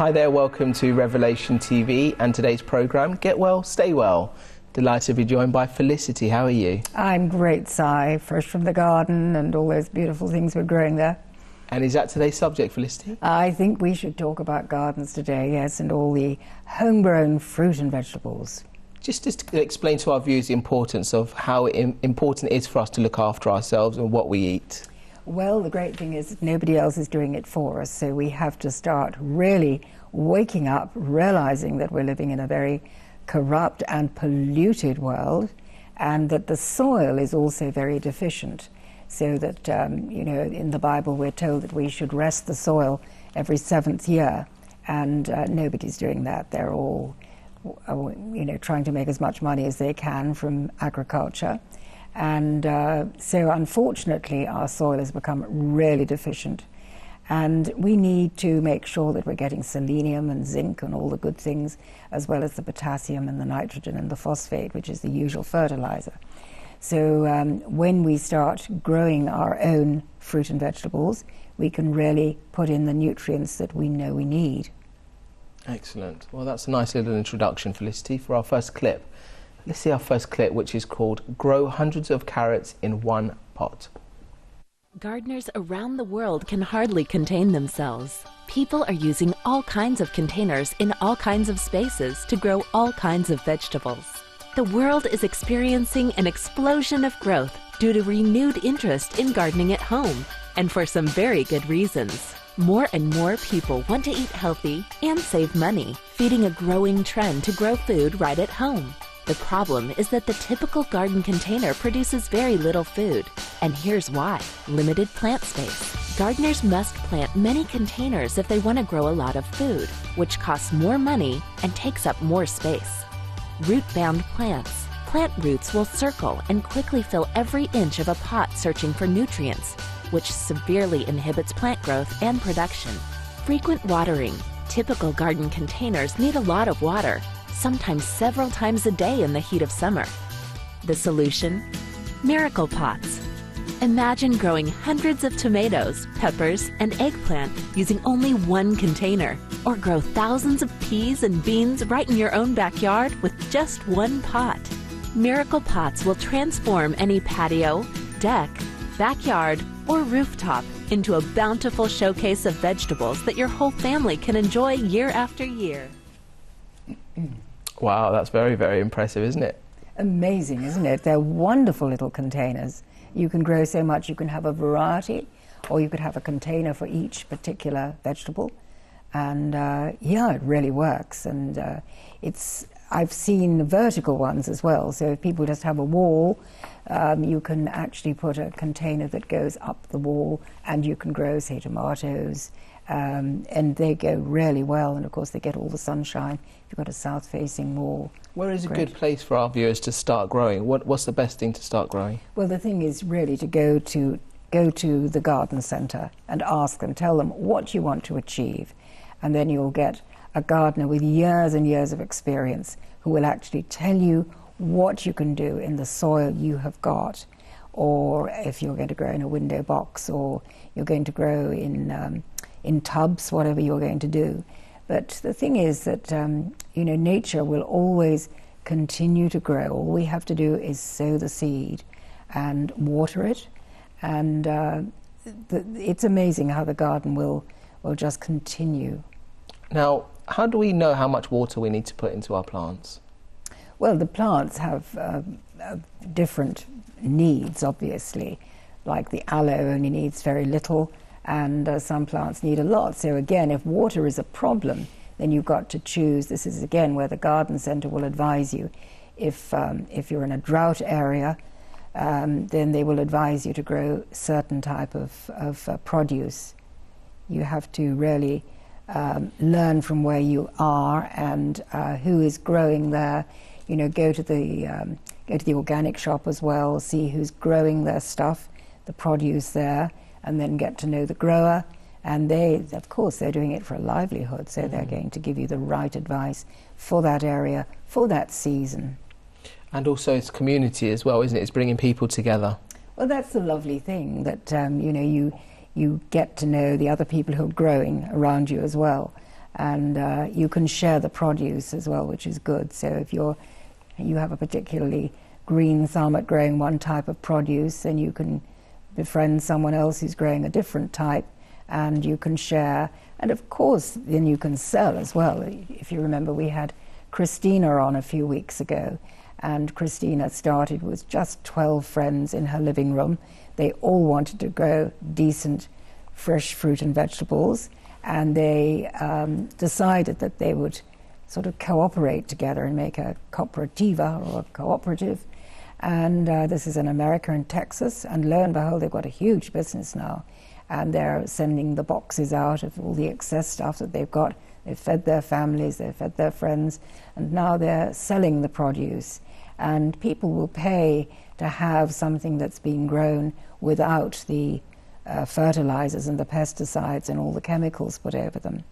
Hi there, welcome to Revelation TV and today's programme, Get Well, Stay Well. Delighted to be joined by Felicity. How are you? I'm great, Si. Fresh from the garden and all those beautiful things we're growing there. And is that today's subject, Felicity? I think we should talk about gardens today, yes, and all the homegrown fruit and vegetables. Just to explain to our viewers the importance of how important it is for us to look after ourselves and what we eat. Well, the great thing is that nobody else is doing it for us, so we have to start really waking up, realizing that we're living in a very corrupt and polluted world, and that the soil is also very deficient. So that, you know, in the Bible we're told that we should rest the soil every 7th year, and nobody's doing that. They're all, you know, trying to make as much money as they can from agriculture. And so unfortunately our soil has become really deficient, and we need to make sure that we're getting selenium and zinc and all the good things, as well as the potassium and the nitrogen and the phosphate, which is the usual fertilizer. So when we start growing our own fruit and vegetables, we can really put in the nutrients that we know we need. Excellent. Well, that's a nice little introduction, Felicity, for our first clip. Let's see our first clip, which is called Grow Hundreds of Carrots in One Pot. Gardeners around the world can hardly contain themselves. People are using all kinds of containers in all kinds of spaces to grow all kinds of vegetables. The world is experiencing an explosion of growth due to renewed interest in gardening at home, and for some very good reasons. More and more people want to eat healthy and save money, feeding a growing trend to grow food right at home. The problem is that the typical garden container produces very little food, and here's why: limited plant space. Gardeners must plant many containers if they want to grow a lot of food, which costs more money and takes up more space. Root-bound plants. Plant roots will circle and quickly fill every inch of a pot searching for nutrients, which severely inhibits plant growth and production. Frequent watering. Typical garden containers need a lot of water, sometimes several times a day in the heat of summer. The solution? Miracle pots. Imagine growing hundreds of tomatoes, peppers, and eggplant using only one container, or grow thousands of peas and beans right in your own backyard with just one pot. Miracle pots will transform any patio, deck, backyard, or rooftop into a bountiful showcase of vegetables that your whole family can enjoy year after year. Wow, that's very, very impressive, isn't it? Amazing, isn't it? They're wonderful little containers. You can grow so much. You can have a variety, or you could have a container for each particular vegetable. And yeah, it really works. And I've seen vertical ones as well. So if people just have a wall, you can actually put a container that goes up the wall, and you can grow, say, tomatoes. And they go really well, and of course they get all the sunshine if you've got a south-facing wall. Where is a good place for our viewers to start growing? What's the best thing to start growing? Well, the thing is really to go to the garden centre and ask them, tell them what you want to achieve, and then you'll get a gardener with years and years of experience who will actually tell you what you can do in the soil you have got, or if you're going to grow in a window box, or you're going to grow in tubs, whatever you're going to do. But the thing is that, you know, nature will always continue to grow. All we have to do is sow the seed and water it. And it's amazing how the garden will just continue. Now, how do we know how much water we need to put into our plants? Well, the plants have different needs, obviously. Like the aloe only needs very little, and some plants need a lot. So again, if water is a problem, then you've got to choose. This is again where the garden centre will advise you. If you're in a drought area, then they will advise you to grow certain type of produce. You have to really learn from where you are and who is growing there. You know, go to the organic shop as well, see who's growing their stuff, the produce there, and then get to know the grower. And they, of course, they're doing it for a livelihood, so they're going to give you the right advice for that area, for that season. And also it's community as well, isn't it? It's bringing people together. Well, that's the lovely thing, that you know, you get to know the other people who are growing around you as well. And you can share the produce as well, which is good. So if you have a particularly green thumb at growing one type of produce, then you can befriend someone else who's growing a different type, and you can share. And of course, then you can sell as well. If you remember, we had Christina on a few weeks ago, and Christina started with just 12 friends in her living room. They all wanted to grow decent, fresh fruit and vegetables, and they decided that they would sort of cooperate together and make a cooperativa or a cooperative. And this is in America, in Texas, and lo and behold, they've got a huge business now. And they're sending the boxes out of all the excess stuff that they've got. They've fed their families, they've fed their friends, and now they're selling the produce. And people will pay to have something that's been grown without the fertilizers and the pesticides and all the chemicals put over them.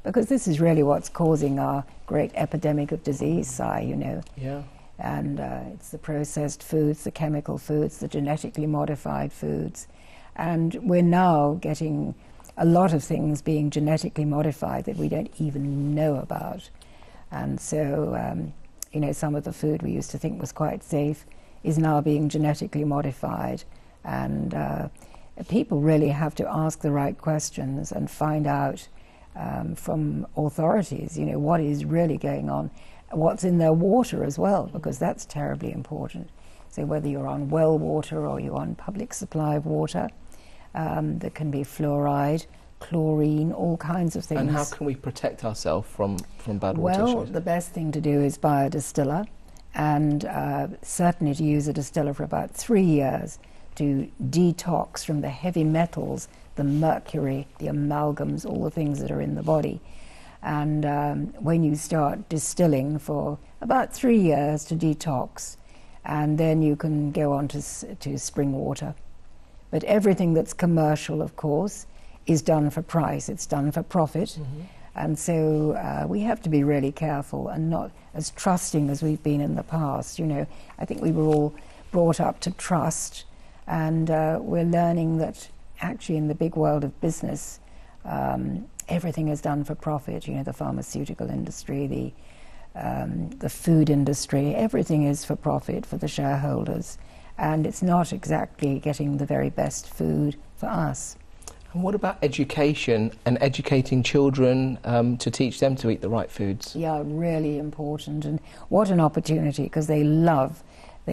Because this is really what's causing our great epidemic of disease, Si, you know. Yeah. And it's the processed foods, the chemical foods, the genetically modified foods. And we're now getting a lot of things being genetically modified that we don't even know about. And so, you know, some of the food we used to think was quite safe is now being genetically modified. And people really have to ask the right questions and find out from authorities, you know, what is really going on, what's in their water as well, because that's terribly important. So whether you're on well water or you're on public supply of water, there can be fluoride, chlorine, all kinds of things. And how can we protect ourselves from bad water? Well, the best thing to do is buy a distiller, and certainly to use a distiller for about 3 years to detox from the heavy metals, the mercury, the amalgams, all the things that are in the body. And when you start distilling for about 3 years to detox, and then you can go on to spring water. But everything that's commercial, of course, is done for price. It's done for profit. Mm-hmm. And so we have to be really careful and not as trusting as we've been in the past. You know, I think we were all brought up to trust, and we're learning that actually in the big world of business, everything is done for profit. You know, the pharmaceutical industry, the food industry, everything is for profit for the shareholders. And it's not exactly getting the very best food for us. And what about education and educating children to teach them to eat the right foods? Yeah, really important. And what an opportunity, because they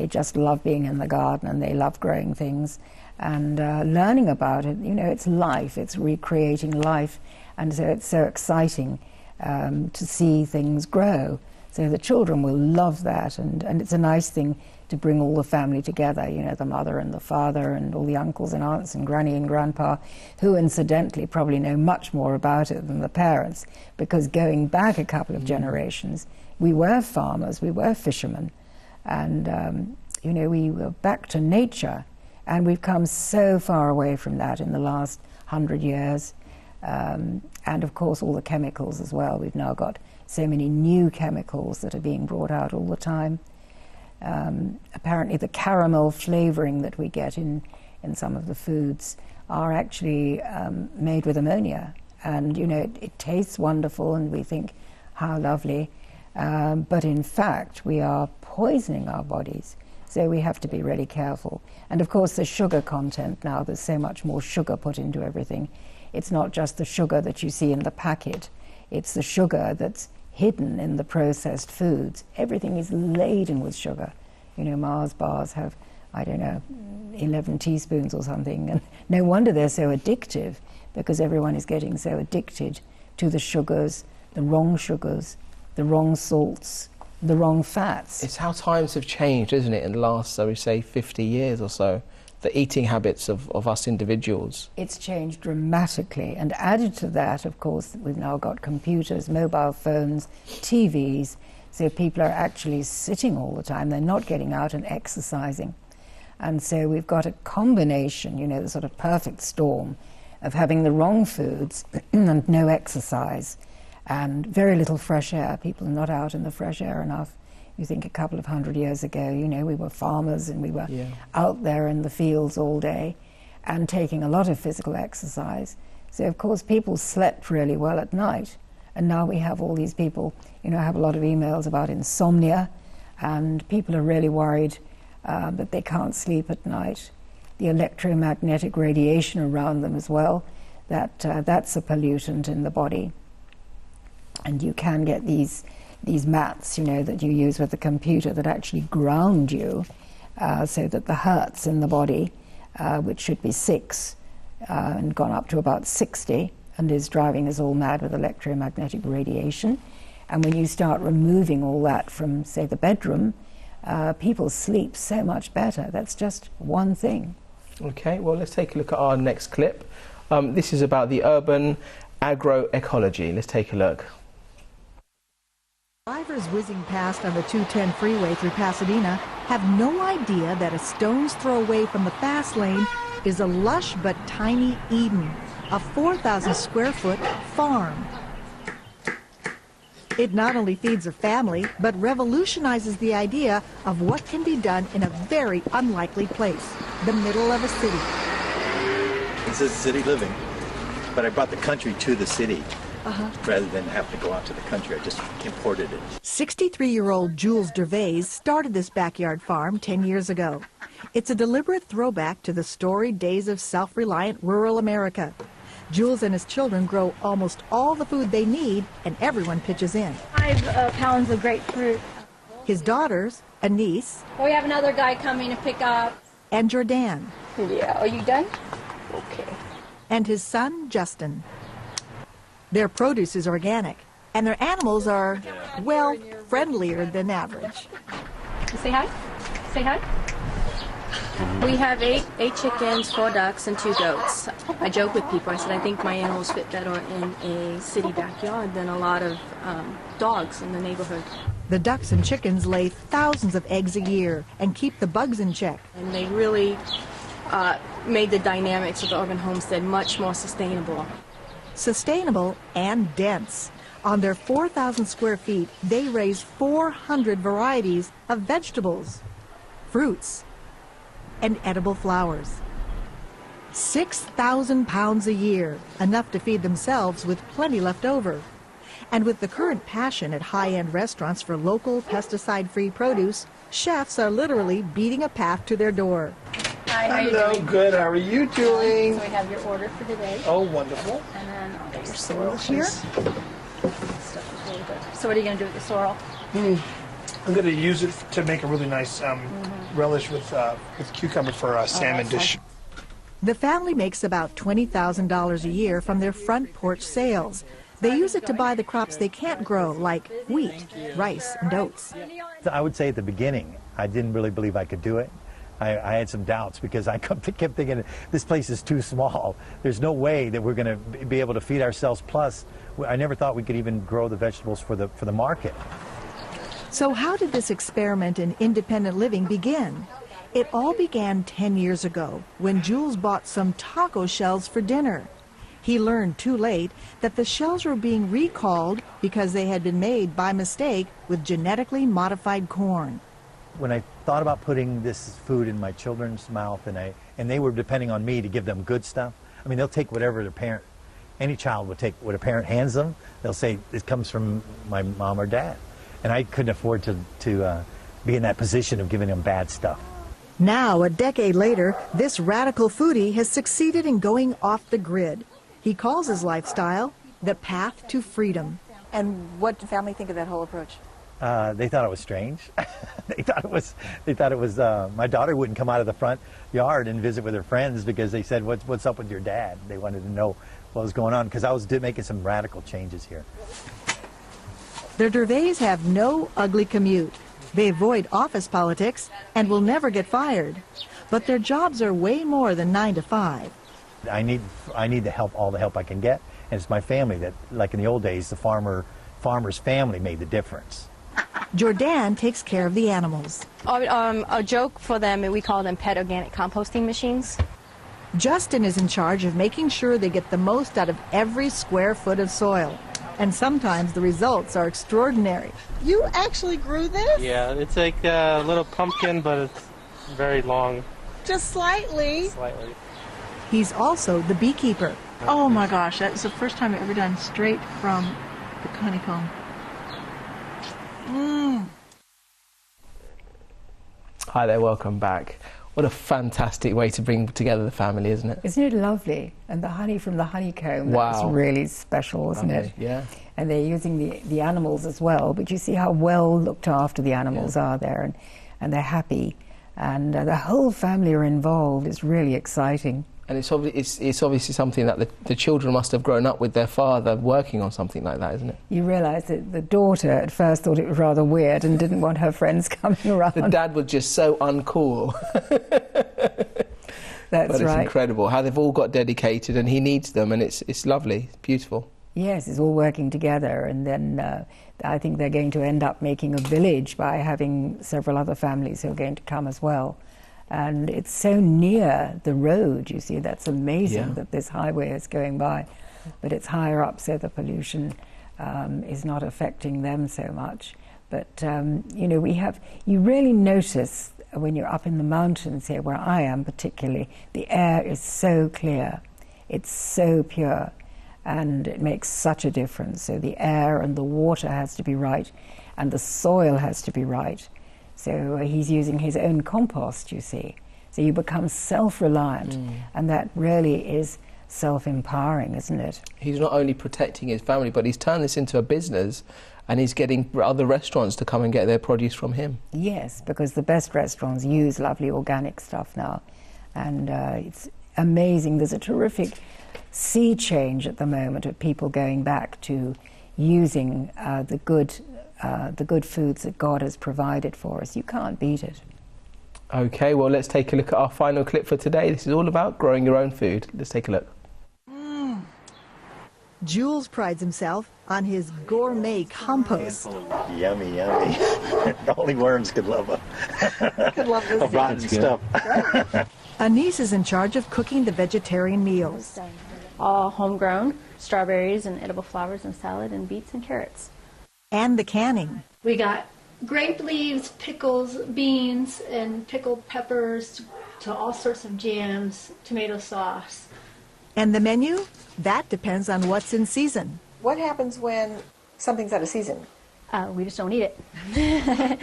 just love being in the garden and they love growing things. And learning about it, you know, it's life, it's recreating life. And so it's so exciting to see things grow. So the children will love that, and it's a nice thing to bring all the family together, you know, the mother and the father and all the uncles and aunts and granny and grandpa, who incidentally probably know much more about it than the parents, because going back a couple of generations, we were farmers, we were fishermen, and, you know, we were back to nature, and we've come so far away from that in the last 100 years. And of course all the chemicals as well. We've now got so many new chemicals that are being brought out all the time. Apparently the caramel flavoring that we get in some of the foods are actually made with ammonia, and you know it tastes wonderful and we think how lovely, but in fact we are poisoning our bodies, so we have to be really careful. And of course the sugar content now, there's so much more sugar put into everything. It's not just the sugar that you see in the packet, it's the sugar that's hidden in the processed foods. Everything is laden with sugar. You know, Mars bars have, I don't know, 11 teaspoons or something, and no wonder they're so addictive, because everyone is getting so addicted to the sugars, the wrong salts, the wrong fats. It's how times have changed, isn't it, in the last, so we say, 50 years or so. The eating habits of us individuals. It's changed dramatically, and added to that, of course, we've now got computers, mobile phones, TVs, so people are actually sitting all the time. They're not getting out and exercising. And so we've got a combination, you know, the sort of perfect storm of having the wrong foods and no exercise and very little fresh air. People are not out in the fresh air enough. You think a couple of 100 years ago, you know, we were farmers and we were out there in the fields all day and taking a lot of physical exercise. So, of course, people slept really well at night. And now we have all these people, I have a lot of emails about insomnia, and people are really worried that they can't sleep at night. The electromagnetic radiation around them as well, that's a pollutant in the body. And you can get these mats, that you use with the computer that actually ground you so that the hertz in the body, which should be 6, and gone up to about 60, and is driving us all mad with electromagnetic radiation. And when you start removing all that from, say, the bedroom, people sleep so much better. That's just one thing. Okay, well, let's take a look at our next clip. This is about the urban agroecology. Let's take a look. Drivers whizzing past on the 210 freeway through Pasadena have no idea that a stone's throw away from the fast lane is a lush but tiny Eden, a 4,000 square foot farm. It not only feeds a family, but revolutionizes the idea of what can be done in a very unlikely place, the middle of a city. This is city living, but I brought the country to the city. Rather than have to go out to the country, I just imported it. 63-year-old Jules Dervais started this backyard farm 10 years ago. It's a deliberate throwback to the storied days of self-reliant rural America. Jules and his children grow almost all the food they need, and everyone pitches in. 5 pounds of grapefruit. His daughters, a niece. We have another guy coming to pick up. And Jordan. Yeah, are you done? Okay. And his son, Justin. Their produce is organic, and their animals are, well, friendlier than average. Say hi. Say hi. We have eight chickens, 4 ducks, and 2 goats. I joke with people. I said I think my animals fit better in a city backyard than a lot of dogs in the neighborhood. The ducks and chickens lay thousands of eggs a year and keep the bugs in check. And they really made the dynamics of the urban homestead much more sustainable. Sustainable and dense. On their 4,000 square feet, they raise 400 varieties of vegetables, fruits, and edible flowers. 6,000 pounds a year, enough to feed themselves with plenty left over. And with the current passion at high-end restaurants for local pesticide-free produce, chefs are literally beating a path to their door. Hi, how are you Hello, doing? good. How are you doing? So we have your order for today. Oh, wonderful. And then I'll get your sorrel here. Stuff is really good. So what are you going to do with the sorrel? I'm going to use it to make a really nice relish with cucumber for a salmon dish. The family makes about $20,000 a year from their front porch sales. They use it to buy the crops they can't grow, like wheat, rice, and oats. I would say at the beginning, I didn't really believe I could do it. I had some doubts because I kept thinking, this place is too small. There's no way that we're going to be able to feed ourselves. Plus, I never thought we could even grow the vegetables for the market. So how did this experiment in independent living begin? It all began 10 years ago when Jules bought some taco shells for dinner. He learned too late that the shells were being recalled because they had been made by mistake with genetically modified corn. When I thought about putting this food in my children's mouth, and they were depending on me to give them good stuff, I mean, they'll take whatever their parent, any child would take what a parent hands them. They'll say, it comes from my mom or dad. And I couldn't afford to be in that position of giving them bad stuff. Now, a decade later, this radical foodie has succeeded in going off the grid. He calls his lifestyle the path to freedom. And what did family think of that whole approach? They thought it was strange. They thought it was. My daughter wouldn't come out of the front yard and visit with her friends because they said, "What's up with your dad?" They wanted to know what was going on because I was making some radical changes here. The Dervais have no ugly commute. They avoid office politics and will never get fired. But their jobs are way more than 9 to 5. I need the help, all the help I can get, and it's my family that, like in the old days, the farmer's family made the difference. Jordan takes care of the animals. A joke for them, we call them pet organic composting machines. Justin is in charge of making sure they get the most out of every square foot of soil. And sometimes the results are extraordinary. You actually grew this? Yeah, it's like a little pumpkin, but it's very long. Just slightly. Slightly. He's also the beekeeper. Oh my gosh, that's the first time I've ever done straight from The honeycomb. Hi there, welcome back. What a fantastic way to bring together the family, isn't it? Isn't it lovely? And the honey from the honeycomb, Wow. that's really special, isn't it? Yeah. And they're using the animals as well, but you see how well looked after the animals are there, and they're happy. And the whole family are involved. It's really exciting. And it's obviously something that the children must have grown up with their father working on something like that, isn't it? You realise that the daughter at first thought it was rather weird and didn't want her friends coming around. The dad was just so uncool. That's but it's right. incredible how they've all got dedicated, and he needs them, and it's lovely, it's beautiful. Yes, it's all working together, and then I think they're going to end up making a village by having several other families who are going to come as well. And it's so near the road, you see, that's amazing that this highway is going by. But it's higher up, so the pollution is not affecting them so much. But, you know, you really notice when you're up in the mountains here, where I am particularly, the air is so clear, it's so pure, and it makes such a difference. So the air and the water has to be right, and the soil has to be right. So he's using his own compost, you see. So you become self-reliant, and that really is self-empowering, isn't it? He's not only protecting his family, but he's turned this into a business, and he's getting other restaurants to come and get their produce from him. Yes, because the best restaurants use lovely organic stuff now, and it's amazing. There's a terrific sea change at the moment of people going back to using the good foods that God has provided for us. You can't beat it. Okay, well, let's take a look at our final clip for today. This is all about growing your own food. Let's take a look. Jules prides himself on his gourmet compost. Yummy, yummy. Only worms could love them. Could love this. Rotten stuff. Anise is in charge of cooking the vegetarian meals. All homegrown, strawberries and edible flowers and salad and beets and carrots. And the canning. We got grape leaves, pickles, beans, and pickled peppers to all sorts of jams, tomato sauce. And the menu? That depends on what's in season. What happens when something's out of season? We just don't eat it.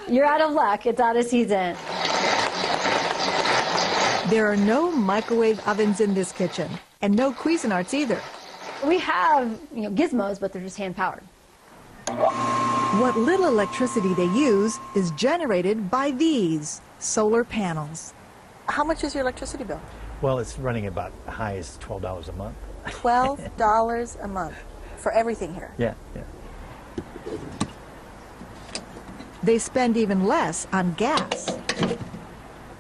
You're out of luck. It's out of season. There are no microwave ovens in this kitchen, and no Cuisinarts either. We have, gizmos, but they're just hand-powered. What little electricity they use is generated by these solar panels. How much is your electricity bill? Well, it's running about as high as $12 a month. $12 a month for everything here. Yeah. They spend even less on gas.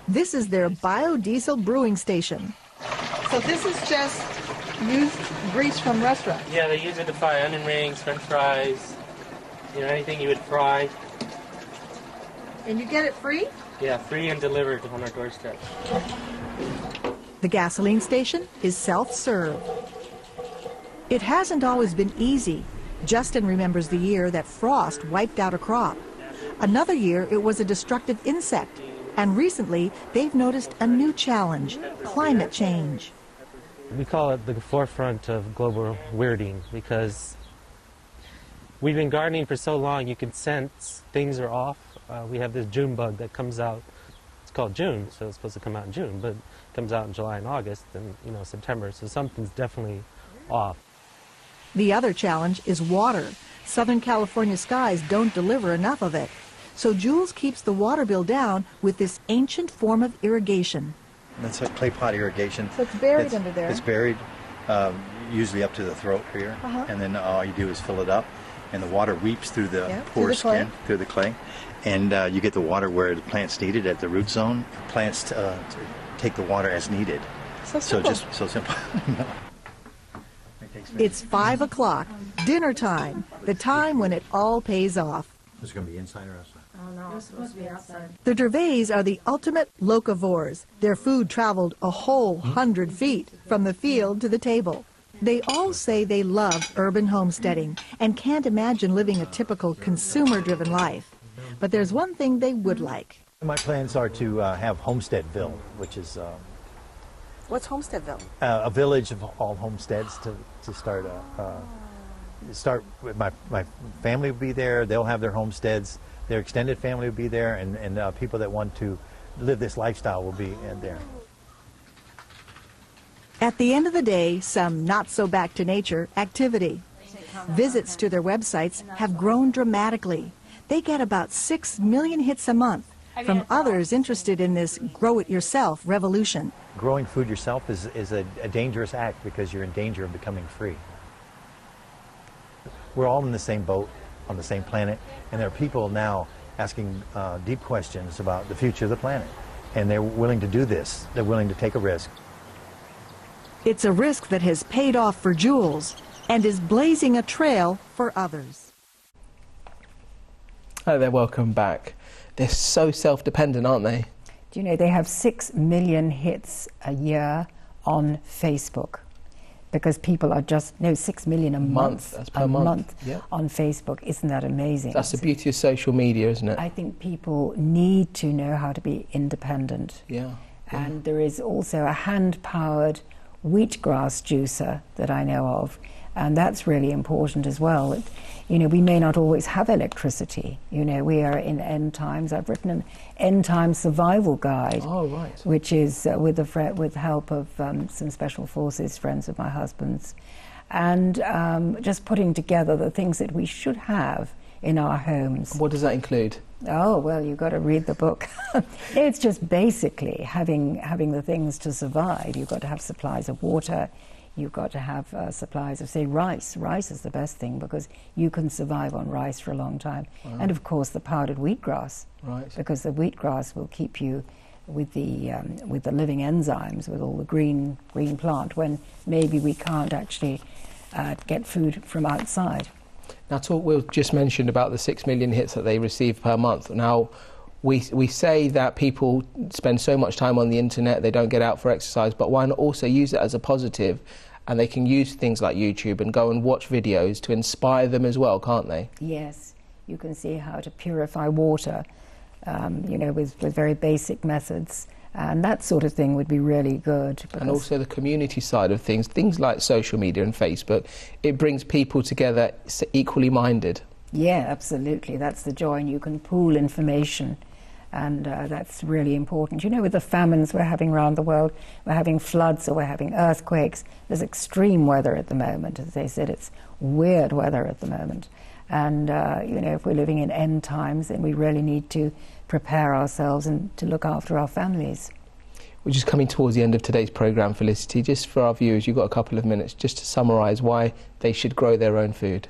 This is their biodiesel brewing station. So this is just used grease from restaurants. Yeah, they use it to fry onion rings, french fries, anything you would fry. And you get it free? Yeah, free and delivered on our doorstep. The gasoline station is self-serve. It hasn't always been easy. Justin remembers the year that frost wiped out a crop. Another year, it was a destructive insect. And recently, they've noticed a new challenge, climate change. We call it the forefront of global weirding because we've been gardening for so long, you can sense things are off. We have this June bug that comes out. It's called June, so it's supposed to come out in June, but it comes out in July and August and September, so something's definitely off. The other challenge is water. Southern California skies don't deliver enough of it. So Jules keeps the water bill down with this ancient form of irrigation. That's like clay pot irrigation. So it's buried under there. It's buried, usually up to the throat here, and then all you do is fill it up, and the water weeps through the porous skin, through the clay, and you get the water where the plants need it at the root zone. Plants take the water as needed. So simple. So just so simple. It's 5 o'clock, dinner time, the time when it all pays off. Is it going to be inside or outside? Oh no, it's supposed to be outside. The Gervais are the ultimate locavores. Their food traveled a whole 100 feet from the field to the table. They all say they love urban homesteading and can't imagine living a typical consumer-driven life. But there's one thing they would like. My plans are to have Homesteadville, which is What's Homesteadville? a village of all homesteads to start start with my family will be there. They'll have their homesteads. Their extended family will be there, and people that want to live this lifestyle will be there. At the end of the day, some not so back to nature activity. Visits to their websites have grown dramatically. They get about 6 million hits a month from others interested in this grow-it-yourself revolution. Growing food yourself is a dangerous act because you're in danger of becoming free. We're all in the same boat, on the same planet, and there are people now asking deep questions about the future of the planet. And they're willing to do this. They're willing to take a risk. It's a risk that has paid off for Jules and is blazing a trail for others. Hi there, welcome back. They're so self-dependent, aren't they? Do you know they have 6 million hits a year on Facebook? Because people are just, 6 million a month. That's per month. Yep. On Facebook. Isn't that amazing? That's the beauty of social media, isn't it? I think people need to know how to be independent. Yeah. And there is also a hand-powered wheatgrass juicer that I know of, and that's really important as well. We may not always have electricity. We are in end times. I've written an end time survival guide, which is with help of some special forces friends of my husband's, and just putting together the things that we should have in our homes. What does that include? Oh, well, you've got to read the book. It's just basically having the things to survive. You've got to have supplies of water. You've got to have supplies of, say, rice. Rice is the best thing because you can survive on rice for a long time. Wow. And, of course, the powdered wheatgrass. Right. Because the wheatgrass will keep you with the living enzymes, with all the green plant, when maybe we can't actually get food from outside. Now, Will just mentioned about the 6 million hits that they receive per month. Now, we say that people spend so much time on the internet, they don't get out for exercise, but why not also use it as a positive? And they can use things like YouTube and go and watch videos to inspire them as well, can't they? Yes, you can see how to purify water, with very basic methods. And that sort of thing would be really good. And also the community side of things like social media and Facebook, it brings people together equally minded. Yeah, absolutely. That's the joy, and you can pool information, and that's really important. With the famines we're having around the world, we're having floods or we're having earthquakes. There's extreme weather at the moment. As they said, it's weird weather at the moment. And, if we're living in end times, then we really need to prepare ourselves and to look after our families. We're just coming towards the end of today's programme, Felicity. Just for our viewers, you've got a couple of minutes just to summarise why they should grow their own food.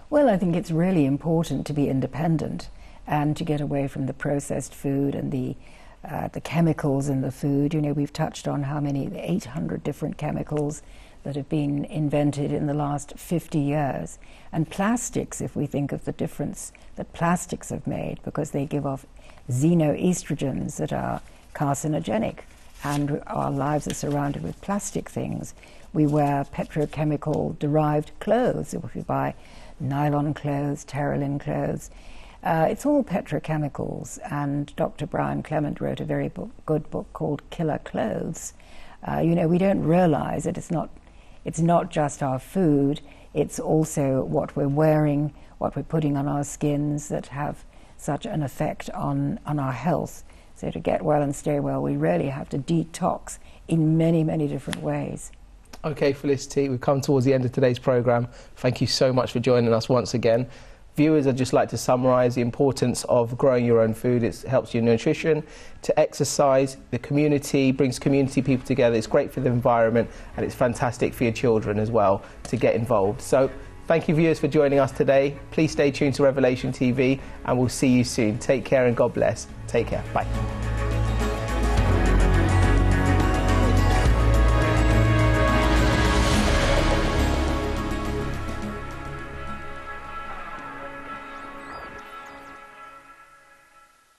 Well, I think it's really important to be independent and to get away from the processed food and the chemicals in the food. We've touched on how many, 800 different chemicals that have been invented in the last 50 years. And plastics, if we think of the difference that plastics have made, because they give off xenoestrogens that are carcinogenic, and our lives are surrounded with plastic things. We wear petrochemical-derived clothes. If we buy nylon clothes, terylene clothes, it's all petrochemicals. And Dr. Brian Clement wrote a very good book called Killer Clothes. We don't realize that it's not just our food, it's also what we're wearing, what we're putting on our skins that have such an effect on our health. So to get well and stay well, we really have to detox in many, many different ways. Okay, Felicity, we've come towards the end of today's programme. Thank you so much for joining us once again. Viewers, I'd just like to summarise the importance of growing your own food. It helps your nutrition, to exercise, the community, brings community people together. It's great for the environment, and it's fantastic for your children as well to get involved. So thank you, viewers, for joining us today. Please stay tuned to Revelation TV, and we'll see you soon. Take care and God bless. Take care. Bye.